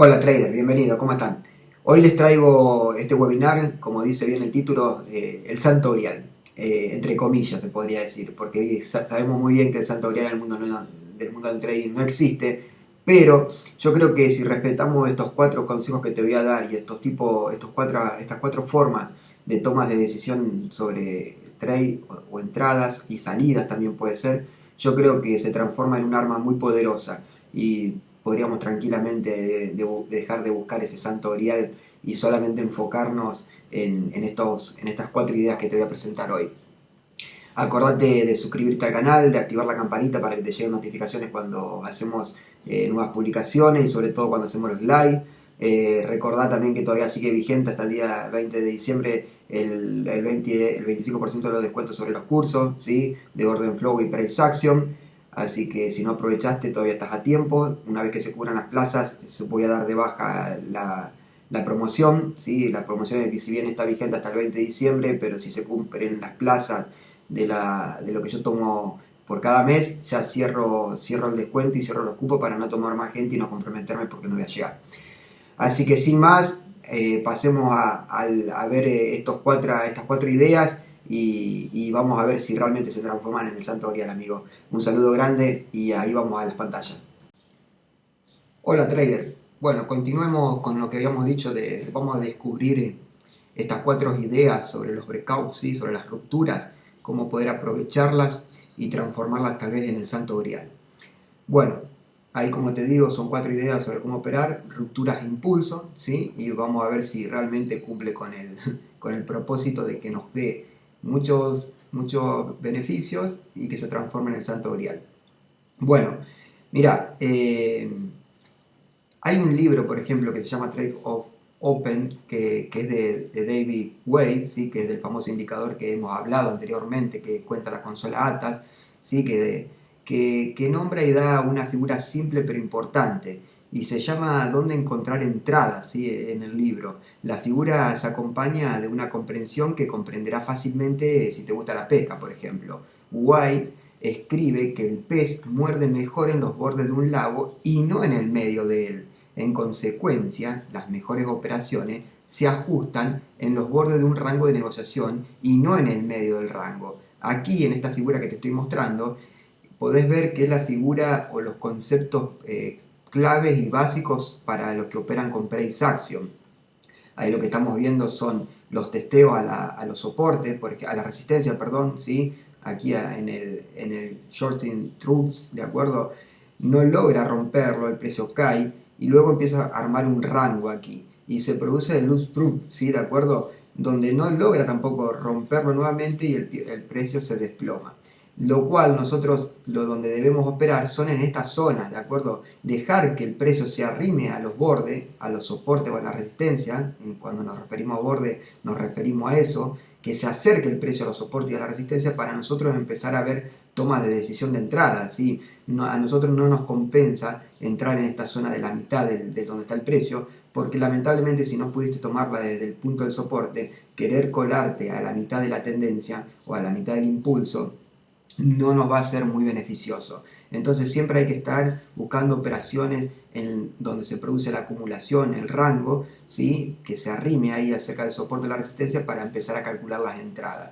Hola trader, bienvenido, ¿cómo están? Hoy les traigo este webinar, como dice bien el título, el Santo Grial, entre comillas se podría decir, porque sabemos muy bien que el Santo Grial del mundo del trading no existe, pero yo creo que si respetamos estos 4 consejos que te voy a dar y estas cuatro formas de tomas de decisión sobre trade o entradas y salidas también puede ser, yo creo que se transforma en un arma muy poderosa y podríamos tranquilamente dejar de buscar ese santo grial y solamente enfocarnos en estas 4 ideas que te voy a presentar hoy. Acordate de suscribirte al canal, de activar la campanita para que te lleguen notificaciones cuando hacemos nuevas publicaciones y sobre todo cuando hacemos los live. Recordá también que todavía sigue vigente hasta el día 20 de diciembre el 25% de los descuentos sobre los cursos, ¿sí? De Orden Flow y Price Action. Así que si no aprovechaste todavía estás a tiempo. Una vez que se cubran las plazas se voy a dar de baja la promoción, ¿sí? La promoción, si bien está vigente hasta el 20 de diciembre, pero si se cumplen las plazas de lo que yo tomo por cada mes, ya cierro el descuento y cierro los cupos para no tomar más gente y no comprometerme porque no voy a llegar. Así que sin más, pasemos a ver estas 4 ideas y vamos a ver si realmente se transforman en el santo grial, amigo. Un saludo grande y ahí vamos a las pantallas. Hola trader. Bueno, continuemos con lo que habíamos dicho vamos a descubrir estas 4 ideas sobre los breakouts, ¿sí? Sobre las rupturas, cómo poder aprovecharlas y transformarlas tal vez en el santo grial. Bueno, ahí como te digo son 4 ideas sobre cómo operar, rupturas de impulso, ¿sí? Y vamos a ver si realmente cumple con con el propósito de que nos dé muchos beneficios y que se transforme en el santo grial. Bueno, mira, hay un libro, por ejemplo, que se llama Trade of Open, que es de David Wade, ¿sí? Que es del famoso indicador que hemos hablado anteriormente, que cuenta la consola ATAS, ¿sí? Que nombra y da una figura simple pero importante, y se llama ¿Dónde encontrar entradas? ¿Sí? En el libro. La figura se acompaña de una comprensión que comprenderá fácilmente si te gusta la pesca, por ejemplo. Wade escribe que el pez muerde mejor en los bordes de un lago y no en el medio de él. En consecuencia, las mejores operaciones se ajustan en los bordes de un rango de negociación y no en el medio del rango. Aquí, en esta figura que te estoy mostrando, podés ver que es la figura o los conceptos claves y básicos para los que operan con Price Action. Ahí lo que estamos viendo son los testeos a los soportes, a la resistencia, perdón, ¿sí? Aquí en el Shorting Truths, ¿de acuerdo? No logra romperlo, el precio cae y luego empieza a armar un rango aquí y se produce el loose truth, ¿sí? ¿De acuerdo? Donde no logra tampoco romperlo nuevamente y el precio se desploma. Lo cual nosotros donde debemos operar son en estas zonas, ¿de acuerdo? Dejar que el precio se arrime a los bordes, a los soportes o a la resistencia. Cuando nos referimos a borde nos referimos a eso, que se acerque el precio a los soportes y a la resistencia para nosotros empezar a ver tomas de decisión de entrada, ¿sí? A nosotros no nos compensa entrar en esta zona de la mitad de donde está el precio, porque lamentablemente si no pudiste tomarla desde el punto del soporte, querer colarte a la mitad de la tendencia o a la mitad del impulso, no nos va a ser muy beneficioso. Entonces siempre hay que estar buscando operaciones en donde se produce la acumulación, el rango, ¿sí? Que se arrime ahí acerca del soporte de la resistencia para empezar a calcular las entradas.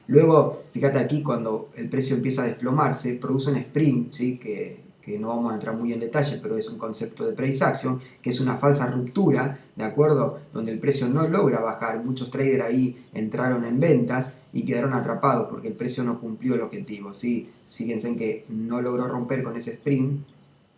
Luego, fíjate aquí, cuando el precio empieza a desplomarse, produce un sprint, ¿sí? Que no vamos a entrar muy en detalle, pero es un concepto de price action, que es una falsa ruptura, ¿de acuerdo? Donde el precio no logra bajar. Muchos traders ahí entraron en ventas y quedaron atrapados porque el precio no cumplió el objetivo, ¿sí? Fíjense en que no logró romper con ese sprint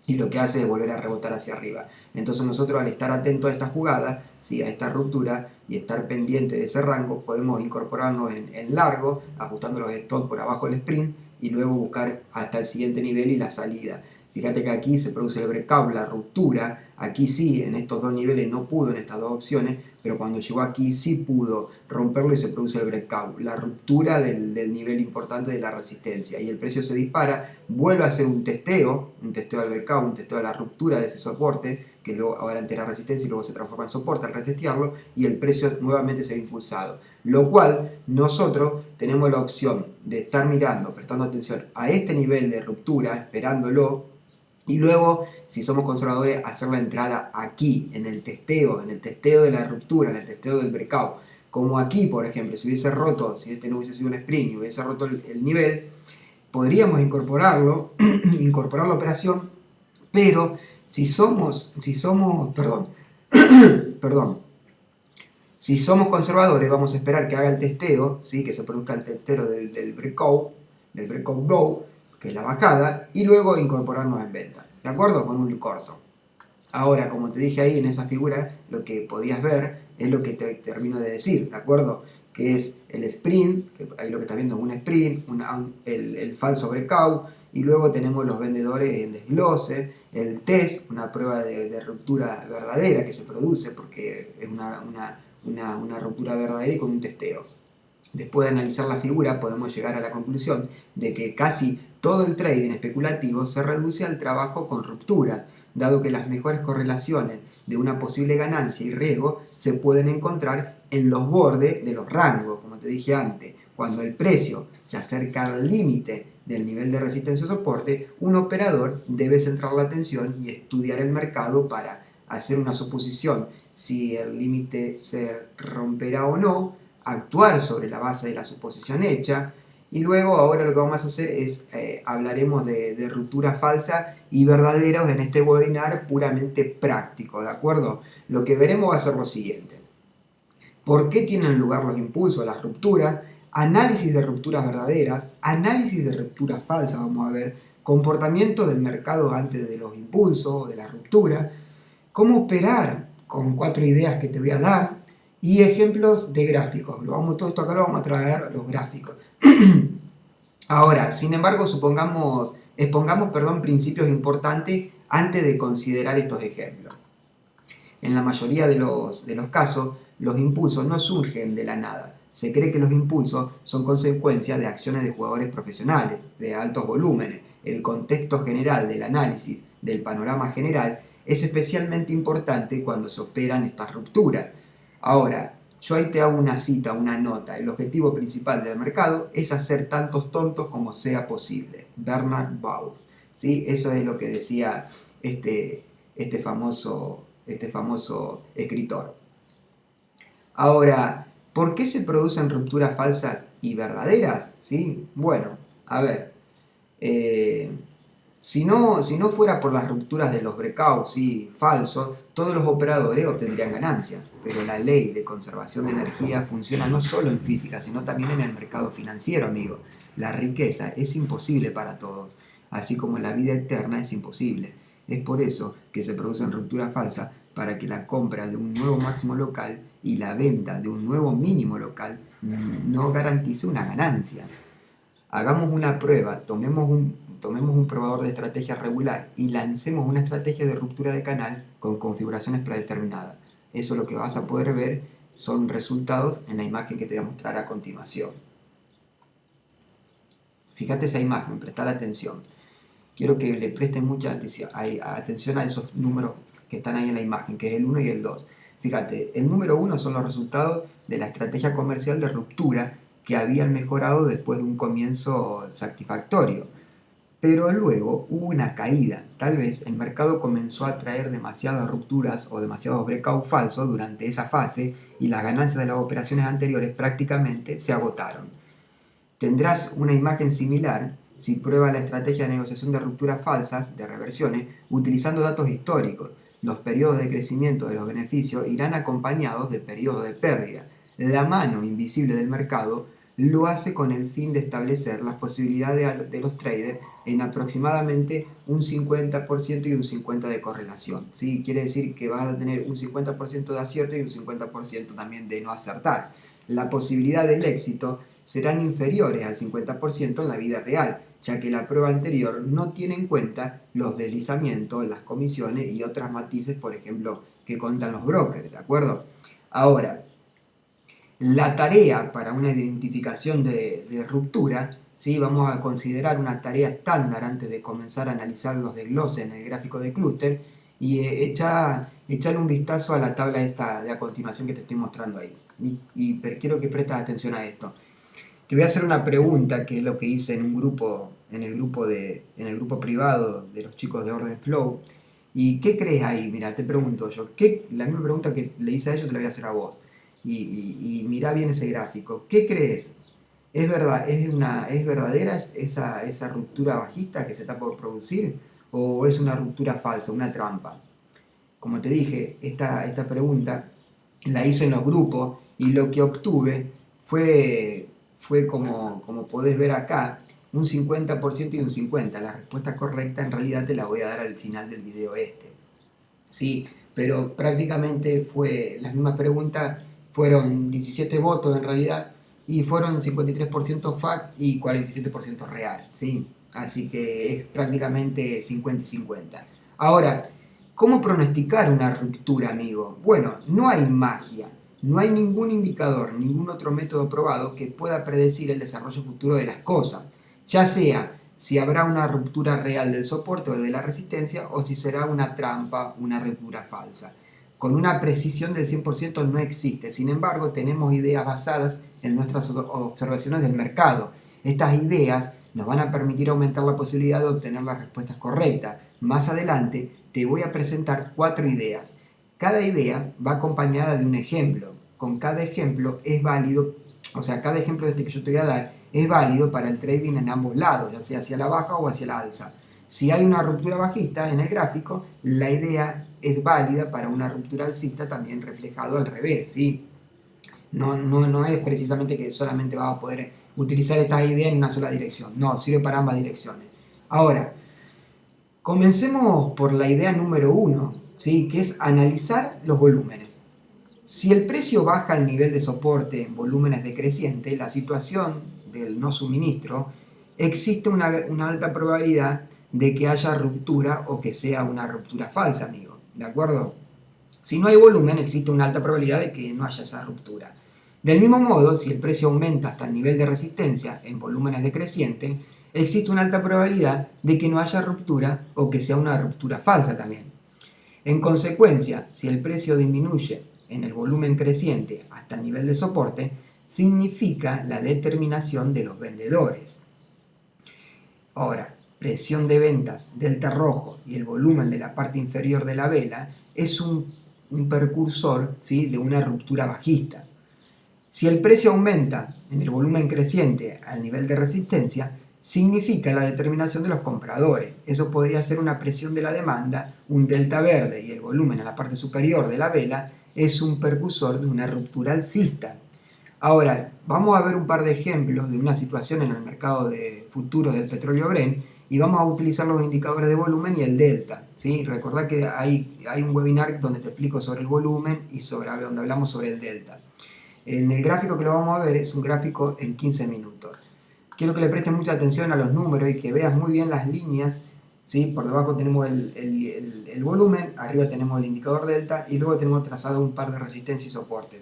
y lo que hace es volver a rebotar hacia arriba. Entonces nosotros al estar atentos a esta jugada, ¿sí? A esta ruptura y estar pendiente de ese rango, podemos incorporarnos en largo, ajustando los stops por abajo del sprint y luego buscar hasta el siguiente nivel y la salida. Fíjate que aquí se produce el breakout, la ruptura. Aquí sí, en estos dos niveles no pudo, en estas dos opciones, pero cuando llegó aquí sí pudo romperlo y se produce el breakout, la ruptura del nivel importante de la resistencia. Y el precio se dispara, vuelve a hacer un testeo del breakout, un testeo de la ruptura de ese soporte, que luego ahora entera resistencia y luego se transforma en soporte al retestearlo, y el precio nuevamente se ve impulsado. Lo cual nosotros tenemos la opción de estar mirando, prestando atención a este nivel de ruptura, esperándolo, Y luego, si somos conservadores, hacer la entrada aquí, en el testeo de la ruptura, en el testeo del breakout. Como aquí, por ejemplo, si hubiese roto, si este no hubiese sido un sprint y hubiese roto el nivel, podríamos incorporarlo, incorporar la operación, pero perdón, si somos conservadores, vamos a esperar que haga el testeo, ¿sí? Que se produzca el testeo del breakout go, que es la bajada, y luego incorporarnos en venta, ¿de acuerdo? Con un corto. Ahora, como te dije ahí en esa figura, lo que podías ver es lo que te termino de decir, ¿de acuerdo? Que es el sprint, que ahí lo que estás viendo es un sprint, el falso breakout, y luego tenemos los vendedores en desglose, el test, una prueba de ruptura verdadera que se produce porque es una ruptura verdadera y con un testeo. Después de analizar la figura, podemos llegar a la conclusión de que casi todo el trading especulativo se reduce al trabajo con rupturas, dado que las mejores correlaciones de una posible ganancia y riesgo se pueden encontrar en los bordes de los rangos, como te dije antes. Cuando el precio se acerca al límite del nivel de resistencia o soporte, un operador debe centrar la atención y estudiar el mercado para hacer una suposición si el límite se romperá o no, actuar sobre la base de la suposición hecha, y luego ahora lo que vamos a hacer es hablaremos de ruptura falsa y verdaderos en este webinar puramente práctico, ¿de acuerdo? Lo que veremos va a ser lo siguiente: ¿por qué tienen lugar los impulsos, las rupturas? Análisis de rupturas verdaderas, análisis de rupturas falsas, vamos a ver, comportamiento del mercado antes de los impulsos, de la ruptura, cómo operar con 4 ideas que te voy a dar, y ejemplos de gráficos. Todo esto acá lo vamos a traer a los gráficos. Ahora, sin embargo, expongamos principios importantes antes de considerar estos ejemplos. En la mayoría de los casos, los impulsos no surgen de la nada. Se cree que los impulsos son consecuencia de acciones de jugadores profesionales, de altos volúmenes. El contexto general del análisis del panorama general es especialmente importante cuando se operan estas rupturas. Ahora, yo ahí te hago una cita, una nota. El objetivo principal del mercado es hacer tantos tontos como sea posible. Bernard Baur. ¿Sí? Eso es lo que decía este famoso escritor. Ahora, ¿por qué se producen rupturas falsas y verdaderas? ¿Sí? Bueno, a ver, si no fuera por las rupturas de los breakouts falsos, todos los operadores obtendrían ganancias. Pero la ley de conservación de energía funciona no solo en física, sino también en el mercado financiero, amigo. La riqueza es imposible para todos, así como la vida eterna es imposible. Es por eso que se producen rupturas falsas, para que la compra de un nuevo máximo local y la venta de un nuevo mínimo local no garantice una ganancia. Hagamos una prueba, tomemos un probador de estrategia regular y lancemos una estrategia de ruptura de canal con configuraciones predeterminadas. Eso lo que vas a poder ver son resultados en la imagen que te voy a mostrar a continuación. Fíjate esa imagen, prestad atención. Quiero que le presten mucha atención a esos números que están ahí en la imagen, que es el 1 y el 2. Fíjate, el número 1 son los resultados de la estrategia comercial de ruptura que habían mejorado después de un comienzo satisfactorio. Pero luego hubo una caída. Tal vez el mercado comenzó a traer demasiadas rupturas o demasiados breakouts falsos durante esa fase y las ganancias de las operaciones anteriores prácticamente se agotaron. Tendrás una imagen similar si pruebas la estrategia de negociación de rupturas falsas, de reversiones, utilizando datos históricos. Los periodos de crecimiento de los beneficios irán acompañados de periodos de pérdida. La mano invisible del mercado lo hace con el fin de establecer las posibilidades de los traders en aproximadamente un 50% y un 50% de correlación. ¿Sí? Quiere decir que vas a tener un 50% de acierto y un 50% también de no acertar. La posibilidad del éxito serán inferiores al 50% en la vida real, ya que la prueba anterior no tiene en cuenta los deslizamientos, las comisiones y otras matices, por ejemplo, que cuentan los brokers, ¿de acuerdo? Ahora, la tarea para una identificación de ruptura, ¿sí? Vamos a considerar una tarea estándar antes de comenzar a analizar los desgloses en el gráfico de clúster y echarle un vistazo a la tabla esta de a continuación que te estoy mostrando ahí. Pero quiero que prestes atención a esto. te voy a hacer una pregunta, que es lo que hice en un grupo, en el grupo privado de los chicos de Orden Flow. ¿Y qué crees ahí? Mira, te pregunto yo. La misma pregunta que le hice a ellos te la voy a hacer a vos. Y mirá bien ese gráfico. ¿Qué crees? ¿Es verdad, es verdadera esa ruptura bajista que se está por producir? ¿O es una ruptura falsa, una trampa? Como te dije, esta pregunta la hice en los grupos y lo que obtuve fue como podés ver acá, un 50% y un 50%. La respuesta correcta en realidad te la voy a dar al final del video este. Sí, pero prácticamente fue las mismas preguntas, fueron 17 votos en realidad y fueron 53% fact y 47% real, ¿sí? Así que es prácticamente 50 y 50. Ahora, ¿cómo pronosticar una ruptura, amigo? Bueno, no hay magia, no hay ningún indicador, ningún otro método probado que pueda predecir el desarrollo futuro de las cosas, ya sea si habrá una ruptura real del soporte o de la resistencia o si será una trampa, una ruptura falsa. Con una precisión del 100% no existe, sin embargo tenemos ideas basadas en nuestras observaciones del mercado. Estas ideas nos van a permitir aumentar la posibilidad de obtener las respuestas correctas. Más adelante te voy a presentar 4 ideas. Cada idea va acompañada de un ejemplo. Con cada ejemplo es válido, o sea, cada ejemplo de este que yo te voy a dar es válido para el trading en ambos lados, ya sea hacia la baja o hacia la alza. Si hay una ruptura bajista en el gráfico, la idea es válida para una ruptura alcista también reflejado al revés, ¿sí? No es precisamente que solamente vas a poder utilizar esta idea en una sola dirección, no, sirve para ambas direcciones. Ahora, comencemos por la idea número 1, ¿sí? Que es analizar los volúmenes. Si el precio baja al nivel de soporte en volúmenes decrecientes, la situación del no suministro, existe una alta probabilidad de que haya ruptura o que sea una ruptura falsa, amigo. ¿De acuerdo? Si no hay volumen, existe una alta probabilidad de que no haya esa ruptura. Del mismo modo, si el precio aumenta hasta el nivel de resistencia en volúmenes decrecientes, existe una alta probabilidad de que no haya ruptura o que sea una ruptura falsa también. En consecuencia, si el precio disminuye en el volumen creciente hasta el nivel de soporte, significa la determinación de los vendedores. Ahora, presión de ventas, delta rojo y el volumen de la parte inferior de la vela es un precursor, ¿sí?, de una ruptura bajista. Si el precio aumenta en el volumen creciente al nivel de resistencia, significa la determinación de los compradores. Eso podría ser una presión de la demanda, un delta verde y el volumen en la parte superior de la vela es un precursor de una ruptura alcista. Ahora, vamos a ver un par de ejemplos de una situación en el mercado de futuros del petróleo Brent y vamos a utilizar los indicadores de volumen y el delta, ¿sí? Recordad que hay un webinar donde te explico sobre el volumen y donde hablamos sobre el delta. En el gráfico que lo vamos a ver es un gráfico en 15 minutos. Quiero que le prestes mucha atención a los números y que veas muy bien las líneas, ¿sí? Por debajo tenemos el volumen, arriba tenemos el indicador delta y luego tenemos trazado un par de resistencia y soporte.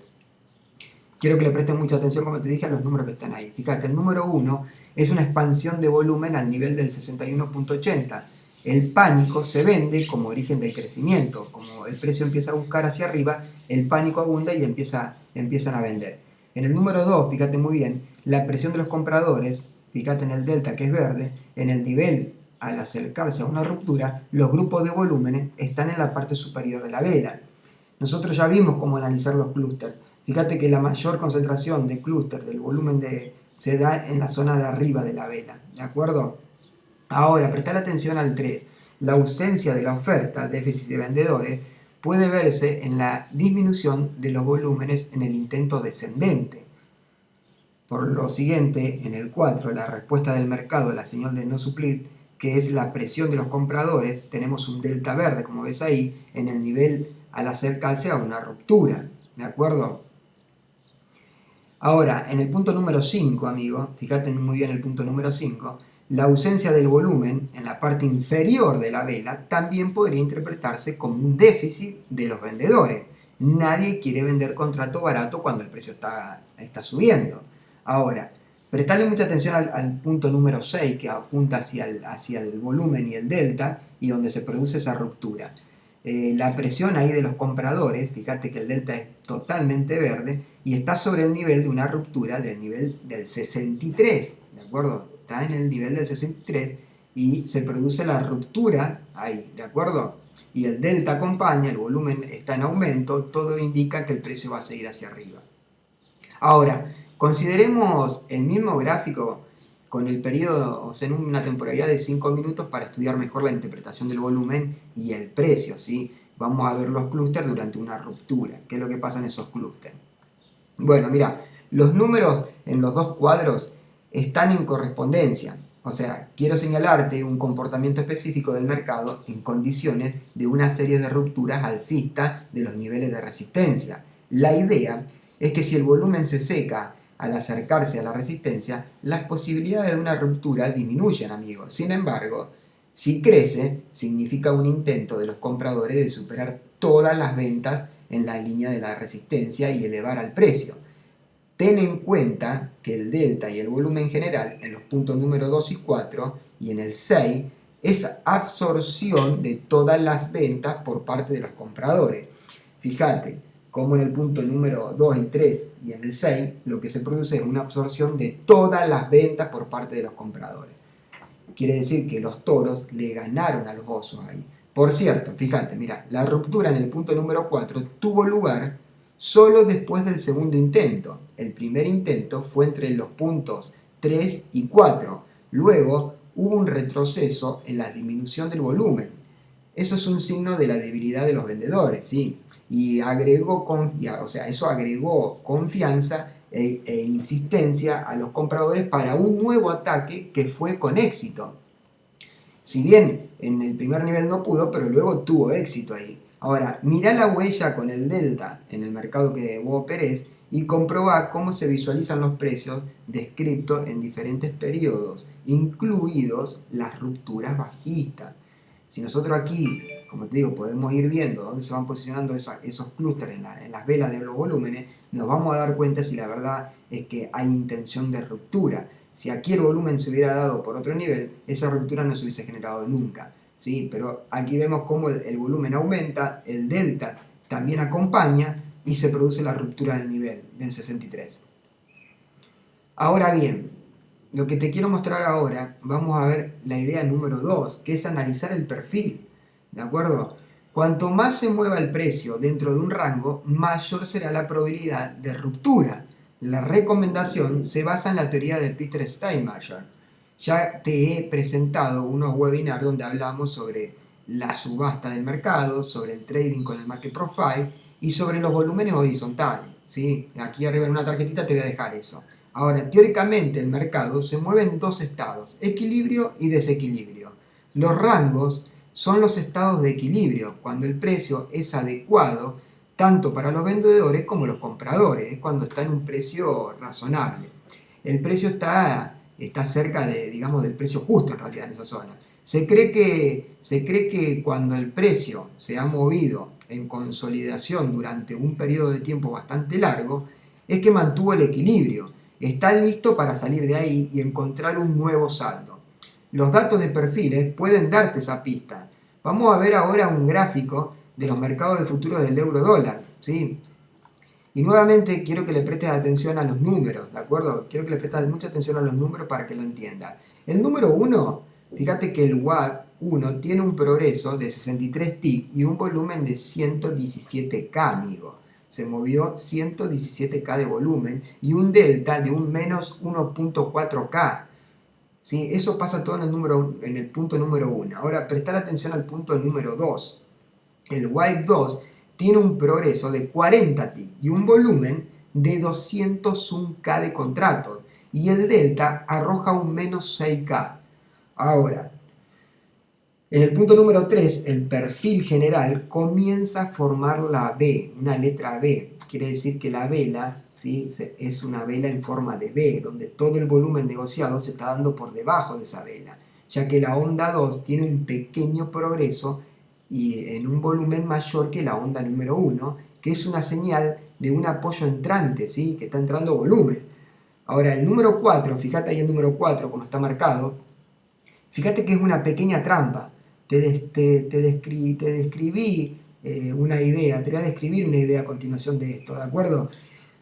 Quiero que le prestes mucha atención, como te dije, a los números que están ahí. Fíjate, el número 1 es una expansión de volumen al nivel del 61.80. El pánico se vende como origen del crecimiento. Como el precio empieza a buscar hacia arriba, el pánico abunda y empiezan a vender. En el número 2, fíjate muy bien, la presión de los compradores, fíjate en el delta que es verde, en el nivel al acercarse a una ruptura, los grupos de volúmenes están en la parte superior de la vela. Nosotros ya vimos cómo analizar los clústeres. Fíjate que la mayor concentración de clúster del volumen se da en la zona de arriba de la vela, ¿de acuerdo? Ahora, prestar atención al 3. La ausencia de la oferta, déficit de vendedores, puede verse en la disminución de los volúmenes en el intento descendente. Por lo siguiente, en el 4, la respuesta del mercado a la señal de no supply, que es la presión de los compradores, tenemos un delta verde, como ves ahí, en el nivel al acercarse a una ruptura, ¿de acuerdo? Ahora, en el punto número 5, amigo, fíjate muy bien el punto número 5, la ausencia del volumen en la parte inferior de la vela también podría interpretarse como un déficit de los vendedores. Nadie quiere vender contrato barato cuando el precio está subiendo. Ahora, prestarle mucha atención al punto número 6, que apunta hacia el volumen y el delta, y donde se produce esa ruptura. la presión ahí de los compradores, fíjate que el delta es totalmente verde y está sobre el nivel de una ruptura del nivel del 63, ¿de acuerdo? Está en el nivel del 63 y se produce la ruptura ahí, ¿de acuerdo? Y el delta acompaña, el volumen está en aumento, todo indica que el precio va a seguir hacia arriba. Ahora, consideremos el mismo gráfico con el periodo, o sea, en una temporalidad de 5 minutos para estudiar mejor la interpretación del volumen y el precio, ¿sí? Vamos a ver los clústeres durante una ruptura. ¿Qué es lo que pasa en esos clústeres? Bueno, mira, los números en los dos cuadros están en correspondencia. O sea, quiero señalarte un comportamiento específico del mercado en condiciones de una serie de rupturas alcistas de los niveles de resistencia. La idea es que si el volumen se seca al acercarse a la resistencia, las posibilidades de una ruptura disminuyen, amigos. Sin embargo, si crece, significa un intento de los compradores de superar todas las ventas en la línea de la resistencia y elevar al precio. Ten en cuenta que el delta y el volumen general en los puntos número 2 y 4 y en el 6 es absorción de todas las ventas por parte de los compradores. Fíjate como en el punto número 2 y 3 y en el 6 lo que se produce es una absorción de todas las ventas por parte de los compradores. Quiere decir que los toros le ganaron a los osos ahí. Por cierto, fíjate, mira, la ruptura en el punto número 4 tuvo lugar solo después del segundo intento. El primer intento fue entre los puntos 3 y 4. Luego hubo un retroceso en la disminución del volumen. Eso es un signo de la debilidad de los vendedores, ¿sí? Y eso agregó confianza e insistencia a los compradores para un nuevo ataque que fue con éxito. Si bien en el primer nivel no pudo, pero luego tuvo éxito ahí. Ahora, mirá la huella con el delta en el mercado que vos operés y comprobá cómo se visualizan los precios descritos en diferentes periodos, incluidos las rupturas bajistas. Si nosotros aquí, como te digo, podemos ir viendo dónde se van posicionando esos clústeres en las velas de los volúmenes, nos vamos a dar cuenta si la verdad es que hay intención de ruptura. Si aquí el volumen se hubiera dado por otro nivel, esa ruptura no se hubiese generado nunca, ¿sí? Pero aquí vemos cómo el volumen aumenta, el delta también acompaña y se produce la ruptura del nivel del 63. Ahora bien, lo que te quiero mostrar ahora, vamos a ver la idea número 2, que es analizar el perfil, ¿de acuerdo? Cuanto más se mueva el precio dentro de un rango, mayor será la probabilidad de ruptura. La recomendación se basa en la teoría de Peter Steinmeier. Ya te he presentado unos webinars donde hablamos sobre la subasta del mercado, sobre el trading con el market profile y sobre los volúmenes horizontales, ¿sí? Aquí arriba en una tarjetita te voy a dejar eso. Ahora, teóricamente el mercado se mueve en dos estados, equilibrio y desequilibrio. Los rangos son los estados de equilibrio, cuando el precio es adecuado tanto para los vendedores como los compradores, es cuando está en un precio razonable. El precio está cerca de, digamos, del precio justo en realidad en esa zona. Se cree que cuando el precio se ha movido en consolidación durante un periodo de tiempo bastante largo, es que mantuvo el equilibrio. Está listo para salir de ahí y encontrar un nuevo saldo. Los datos de perfiles pueden darte esa pista. Vamos a ver ahora un gráfico de los mercados de futuros del euro dólar, ¿sí? Y nuevamente quiero que le prestes atención a los números, ¿de acuerdo? Quiero que le prestes mucha atención a los números para que lo entiendas. El número 1, fíjate que el WAP 1 tiene un progreso de 63 tick y un volumen de 117K, amigo. Se movió 117K de volumen y un delta de un menos 1.4K. ¿Sí? Eso pasa todo en el punto número 1. Ahora, prestar atención al punto número 2. El WIPE 2 tiene un progreso de 40 tick y un volumen de 201K de contratos. Y el delta arroja un menos 6K. Ahora, en el punto número 3, el perfil general comienza a formar la B, una letra B. Quiere decir que la vela, ¿sí?, es una vela en forma de B, donde todo el volumen negociado se está dando por debajo de esa vela, ya que la onda 2 tiene un pequeño progreso y en un volumen mayor que la onda número 1, que es una señal de un apoyo entrante, ¿sí?, que está entrando volumen. Ahora, el número 4, fíjate ahí el número 4 como está marcado, fíjate que es una pequeña trampa. te describí una idea, te voy a describir una idea a continuación de esto, ¿de acuerdo?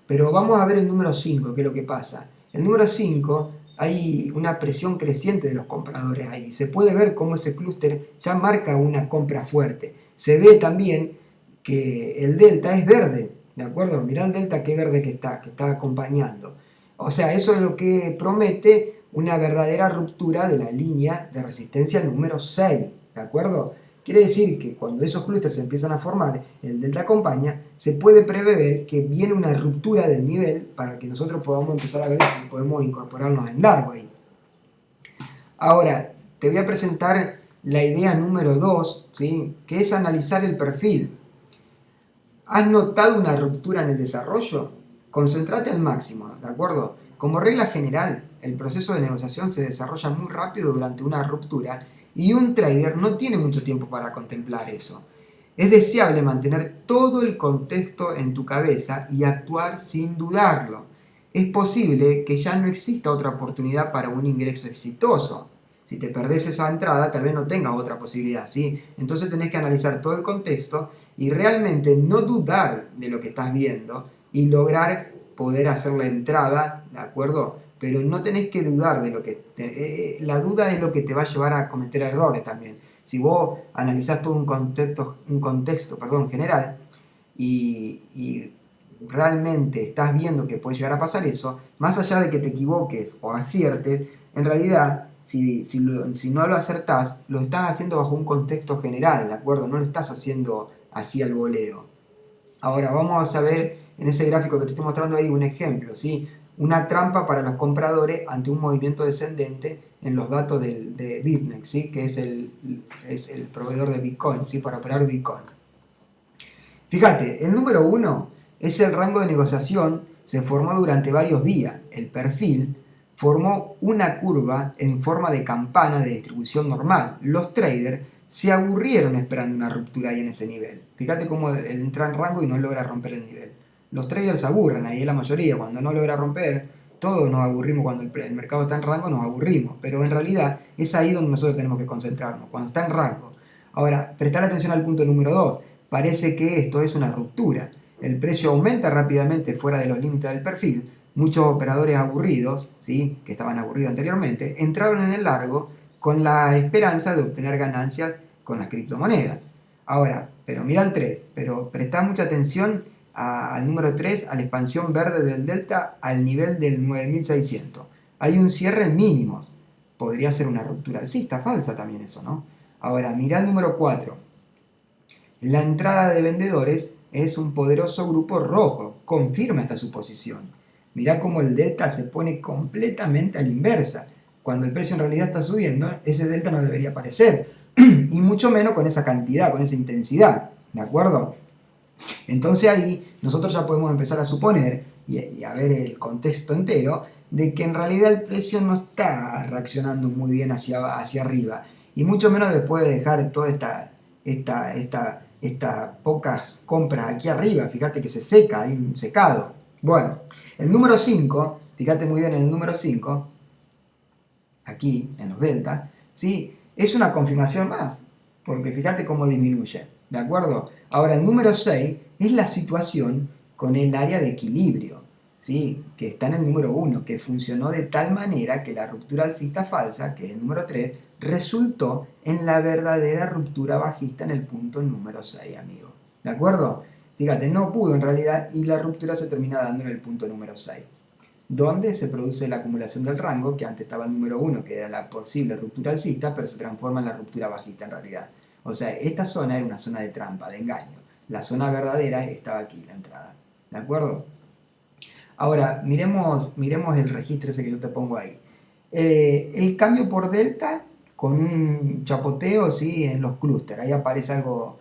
Pero vamos a ver el número 5, qué es lo que pasa. El número 5, hay una presión creciente de los compradores ahí. Se puede ver cómo ese clúster ya marca una compra fuerte. Se ve también que el delta es verde, ¿de acuerdo? Mirá el delta qué verde que está acompañando. O sea, eso es lo que promete una verdadera ruptura de la línea de resistencia número 6, ¿de acuerdo? Quiere decir que cuando esos clústeres se empiezan a formar, el delta acompaña, se puede prever que viene una ruptura del nivel para que nosotros podamos empezar a ver si podemos incorporarnos en largo ahí. Ahora, te voy a presentar la idea número 2, ¿sí? Que es analizar el perfil. ¿Has notado una ruptura en el desarrollo? Concéntrate al máximo, ¿de acuerdo? Como regla general, el proceso de negociación se desarrolla muy rápido durante una ruptura y un trader no tiene mucho tiempo para contemplar eso. Es deseable mantener todo el contexto en tu cabeza y actuar sin dudarlo. Es posible que ya no exista otra oportunidad para un ingreso exitoso. Si te perdés esa entrada, tal vez no tengas otra posibilidad, ¿sí? Entonces tenés que analizar todo el contexto y realmente no dudar de lo que estás viendo y lograr poder hacer la entrada, ¿de acuerdo? Pero no tenés que dudar de lo que... la duda es lo que te va a llevar a cometer errores también. Si vos analizás todo un contexto general y realmente estás viendo que puede llegar a pasar eso, más allá de que te equivoques o aciertes, en realidad, si no lo acertás, lo estás haciendo bajo un contexto general, ¿de acuerdo? No lo estás haciendo así al voleo. Ahora vamos a ver en ese gráfico que te estoy mostrando ahí un ejemplo, ¿sí? Una trampa para los compradores ante un movimiento descendente en los datos de BitMEX, ¿sí? Que es el proveedor de Bitcoin, ¿sí? Para operar Bitcoin. Fíjate, el número 1 es el rango de negociación, se formó durante varios días. El perfil formó una curva en forma de campana de distribución normal. Los traders se aburrieron esperando una ruptura ahí en ese nivel. Fíjate cómo entra en rango y no logra romper el nivel. Los traders se aburren, ahí es la mayoría, cuando no logra romper, todos nos aburrimos cuando el mercado está en rango, nos aburrimos, pero en realidad es ahí donde nosotros tenemos que concentrarnos, cuando está en rango. Ahora, prestar atención al punto número 2, parece que esto es una ruptura. El precio aumenta rápidamente fuera de los límites del perfil, muchos operadores aburridos, ¿sí? Que estaban aburridos anteriormente, entraron en el largo con la esperanza de obtener ganancias con las criptomonedas. Ahora, pero mira el 3, pero presta mucha atención al número 3, a la expansión verde del delta al nivel del 9600. Hay un cierre en mínimos. Podría ser una ruptura alcista, falsa también eso, ¿no? Ahora, mira el número 4. La entrada de vendedores es un poderoso grupo rojo, confirma esta suposición. Mirá cómo el delta se pone completamente a la inversa. Cuando el precio en realidad está subiendo, ese delta no debería aparecer. Y mucho menos con esa cantidad, con esa intensidad. ¿De acuerdo? Entonces ahí nosotros ya podemos empezar a suponer y a ver el contexto entero de que en realidad el precio no está reaccionando muy bien hacia arriba. Y mucho menos después de dejar toda estas pocas compras aquí arriba. Fíjate que se seca, hay un secado. Bueno, el número 5, fíjate muy bien en el número 5, aquí en los delta, ¿sí? Es una confirmación más, porque fíjate cómo disminuye, ¿de acuerdo? Ahora el número 6 es la situación con el área de equilibrio, ¿sí? Que está en el número 1, que funcionó de tal manera que la ruptura alcista falsa, que es el número 3, resultó en la verdadera ruptura bajista en el punto número 6, amigo. ¿De acuerdo? Fíjate, no pudo en realidad y la ruptura se termina dando en el punto número 6, donde se produce la acumulación del rango, que antes estaba el número 1, que era la posible ruptura alcista, pero se transforma en la ruptura bajista en realidad. O sea, esta zona era una zona de trampa, de engaño. La zona verdadera estaba aquí, la entrada. ¿De acuerdo? Ahora, miremos el registro ese que yo te pongo ahí. El cambio por delta con un chapoteo, ¿sí? En los clústeres. Ahí aparece algo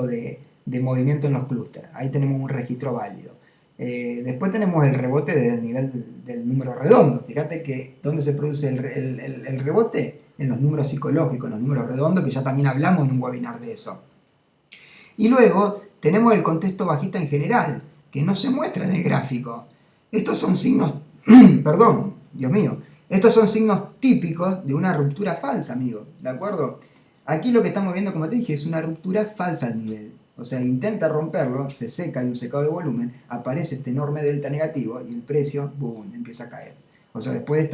de movimiento en los clústeres. Ahí tenemos un registro válido. Después tenemos el rebote del nivel del número redondo. Fíjate que ¿dónde se produce el rebote? En los números psicológicos, en los números redondos, que ya también hablamos en un webinar de eso. Y luego tenemos el contexto bajista en general, que no se muestra en el gráfico. Estos son signos, estos son signos típicos de una ruptura falsa, amigo, ¿de acuerdo? Aquí lo que estamos viendo, como te dije, es una ruptura falsa al nivel. O sea, intenta romperlo, se seca, hay un secado de volumen, aparece este enorme delta negativo y el precio, boom, empieza a caer. O sea, después de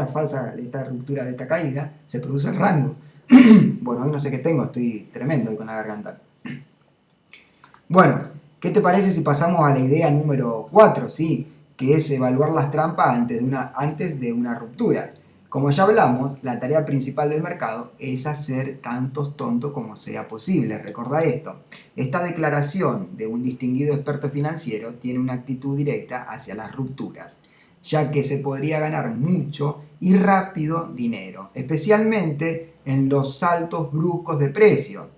esta ruptura, de esta caída, se produce el rango. Bueno, hoy no sé qué tengo, estoy tremendo hoy con la garganta. Bueno, ¿qué te parece si pasamos a la idea número 4, ¿sí? Que es evaluar las trampas antes de una ruptura? Como ya hablamos, la tarea principal del mercado es hacer tantos tontos como sea posible. Recordá esto. Esta declaración de un distinguido experto financiero tiene una actitud directa hacia las rupturas, ya que se podría ganar mucho y rápido dinero, especialmente en los saltos bruscos de precio.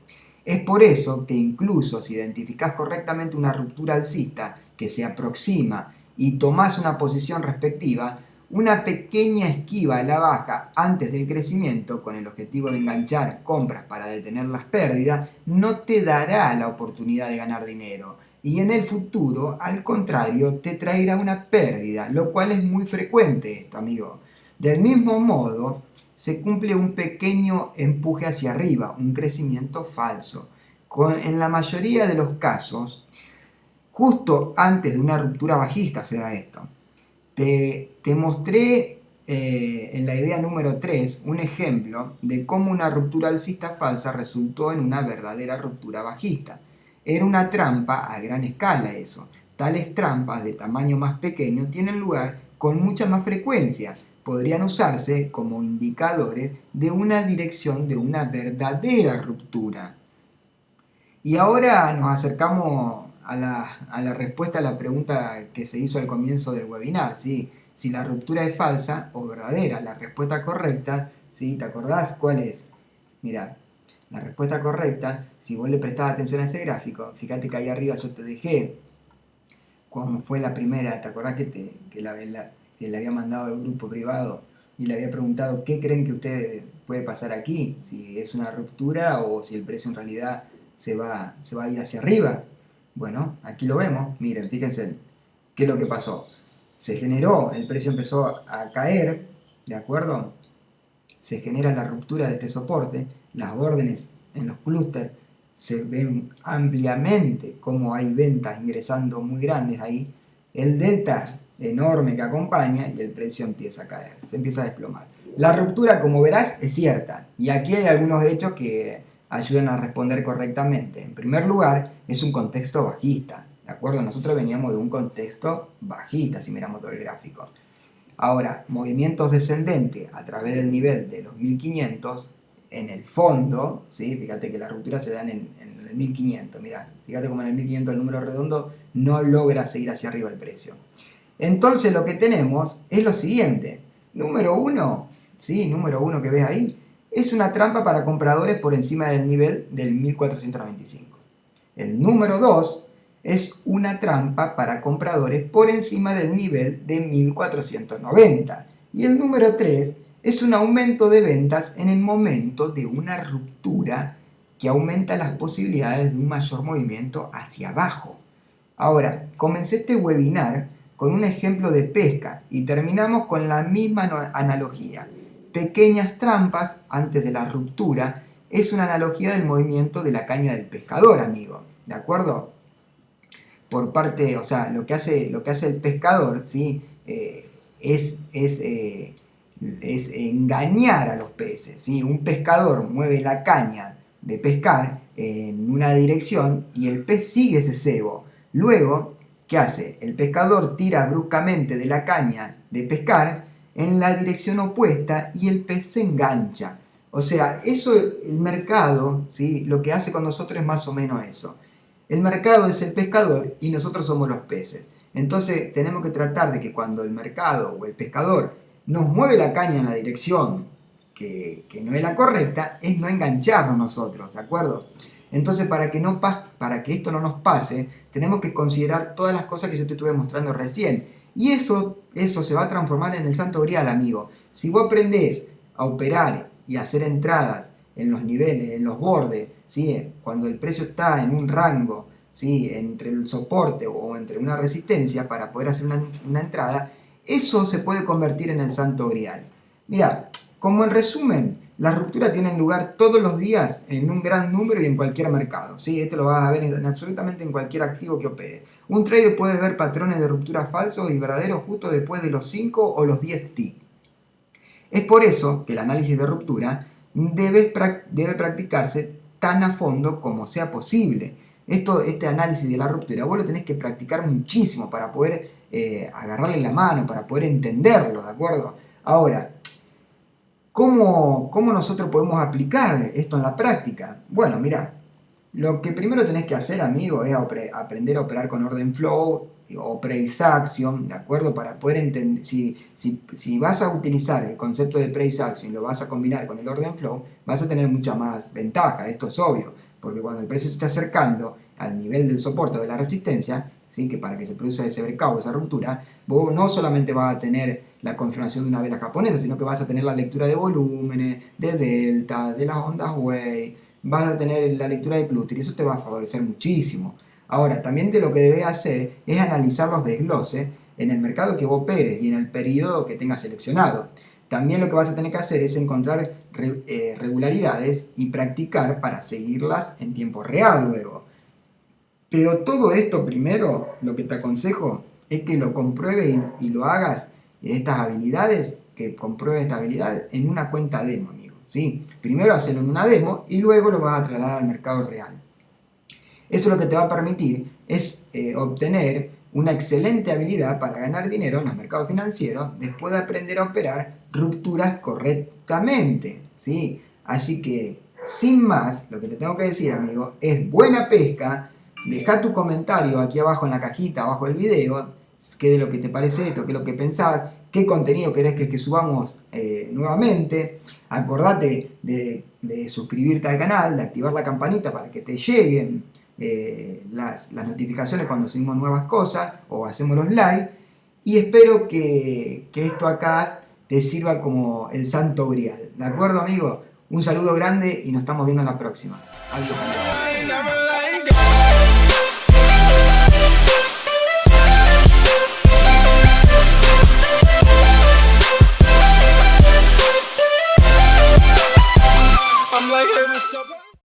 Es por eso que incluso si identificás correctamente una ruptura alcista que se aproxima y tomás una posición respectiva, una pequeña esquiva a la baja antes del crecimiento con el objetivo de enganchar compras para detener las pérdidas no te dará la oportunidad de ganar dinero y en el futuro, al contrario, te traerá una pérdida, lo cual es muy frecuente esto, amigo. Del mismo modo, se cumple un pequeño empuje hacia arriba, un crecimiento falso. En la mayoría de los casos, justo antes de una ruptura bajista se da esto. Te mostré en la idea número 3 un ejemplo de cómo una ruptura alcista falsa resultó en una verdadera ruptura bajista. Era una trampa a gran escala eso. Tales trampas de tamaño más pequeño tienen lugar con mucha más frecuencia. Podrían usarse como indicadores de una dirección de una verdadera ruptura. Y ahora nos acercamos a la respuesta a la pregunta que se hizo al comienzo del webinar, ¿sí? Si la ruptura es falsa o verdadera. La respuesta correcta, ¿sí? ¿Te acordás cuál es? Mirá, la respuesta correcta, si vos le prestabas atención a ese gráfico, fíjate que ahí arriba yo te dejé como fue la primera, ¿te acordás que le había mandado al grupo privado y le había preguntado qué creen que usted puede pasar aquí? Si es una ruptura o si el precio en realidad se va a ir hacia arriba. Bueno, aquí lo vemos, miren, fíjense, ¿qué es lo que pasó? Se generó, el precio empezó a caer, ¿de acuerdo? Se genera la ruptura de este soporte, las órdenes en los clústeres se ven ampliamente como hay ventas ingresando muy grandes ahí, el delta enorme que acompaña y el precio empieza a caer, se empieza a desplomar. La ruptura, como verás, es cierta y aquí hay algunos hechos que ayudan a responder correctamente. En primer lugar, es un contexto bajista, ¿de acuerdo? Nosotros veníamos de un contexto bajista si miramos todo el gráfico. Ahora, movimientos descendentes a través del nivel de los 1500 en el fondo, ¿sí? Fíjate que las rupturas se dan en el 1500, mirá, fíjate como en el 1500 el número redondo no logra seguir hacia arriba el precio. Entonces lo que tenemos es lo siguiente, número uno, ¿sí? Número uno que ves ahí, es una trampa para compradores por encima del nivel del 1495. El número 2 es una trampa para compradores por encima del nivel de 1490. Y el número 3 es un aumento de ventas en el momento de una ruptura que aumenta las posibilidades de un mayor movimiento hacia abajo. Ahora, comencé este webinar con un ejemplo de pesca y terminamos con la misma analogía. Pequeñas trampas antes de la ruptura es una analogía del movimiento de la caña del pescador, amigo. ¿De acuerdo? Por parte, o sea, lo que hace el pescador, ¿sí? Es engañar a los peces, ¿sí? Un pescador mueve la caña de pescar en una dirección y el pez sigue ese cebo. Luego, ¿qué hace? El pescador tira bruscamente de la caña de pescar en la dirección opuesta y el pez se engancha. O sea, eso el mercado, ¿sí? Lo que hace con nosotros es más o menos eso. El mercado es el pescador y nosotros somos los peces. Entonces tenemos que tratar de que cuando el mercado o el pescador nos mueve la caña en la dirección que no es la correcta, es no engancharnos nosotros, ¿de acuerdo? Entonces para que esto no nos pase, tenemos que considerar todas las cosas que yo te estuve mostrando recién. Y eso se va a transformar en el santo grial, amigo. Si vos aprendés a operar y a hacer entradas en los niveles, en los bordes, ¿sí? Cuando el precio está en un rango, ¿sí? Entre el soporte o entre una resistencia para poder hacer una entrada, eso se puede convertir en el santo grial. Mira, como en resumen, Las rupturas tienen lugar todos los días en un gran número y en cualquier mercado, ¿sí? Esto lo vas a ver absolutamente en cualquier activo que opere. Un trader puede ver patrones de ruptura falsos y verdaderos justo después de los 5 o los 10 ticks. Es por eso que el análisis de ruptura debe practicarse tan a fondo como sea posible. Este análisis de la ruptura vos lo tenés que practicar muchísimo para poder agarrarle la mano, para poder entenderlo, ¿de acuerdo? Ahora, ¿cómo nosotros podemos aplicar esto en la práctica? Bueno, mira, lo que primero tenés que hacer, amigo, es aprender a operar con orden flow o price action, ¿de acuerdo? Para poder entender, si vas a utilizar el concepto de price action y lo vas a combinar con el orden flow, vas a tener mucha más ventaja, esto es obvio, porque cuando el precio se está acercando al nivel del soporte o de la resistencia, ¿sí? Que para que se produzca ese breakout, esa ruptura, vos no solamente vas a tener la confirmación de una vela japonesa, sino que vas a tener la lectura de volúmenes, de delta, de las ondas Wave, vas a tener la lectura de clúster y eso te va a favorecer muchísimo. Ahora, también lo que debes hacer es analizar los desgloses en el mercado que vos operes y en el periodo que tengas seleccionado. También lo que vas a tener que hacer es encontrar regularidades y practicar para seguirlas en tiempo real luego. Pero todo esto primero, lo que te aconsejo es que lo compruebes y lo hagas, estas habilidades, que compruebes esta habilidad en una cuenta demo, amigo, ¿sí? Primero hacerlo en una demo y luego lo vas a trasladar al mercado real. Eso lo que te va a permitir es obtener una excelente habilidad para ganar dinero en los mercados financieros después de aprender a operar rupturas correctamente, ¿sí? Así que, sin más, lo que te tengo que decir, amigo, es buena pesca. Deja tu comentario aquí abajo en la cajita, abajo del video, qué de lo que te parece esto, qué es lo que pensás, qué contenido querés que subamos nuevamente. Acordate de suscribirte al canal, de activar la campanita para que te lleguen las notificaciones cuando subimos nuevas cosas o hacemos los live. Y espero que esto acá te sirva como el santo grial. ¿De acuerdo, amigo? Un saludo grande y nos estamos viendo en la próxima. Adiós. I'm like, hey, what's up?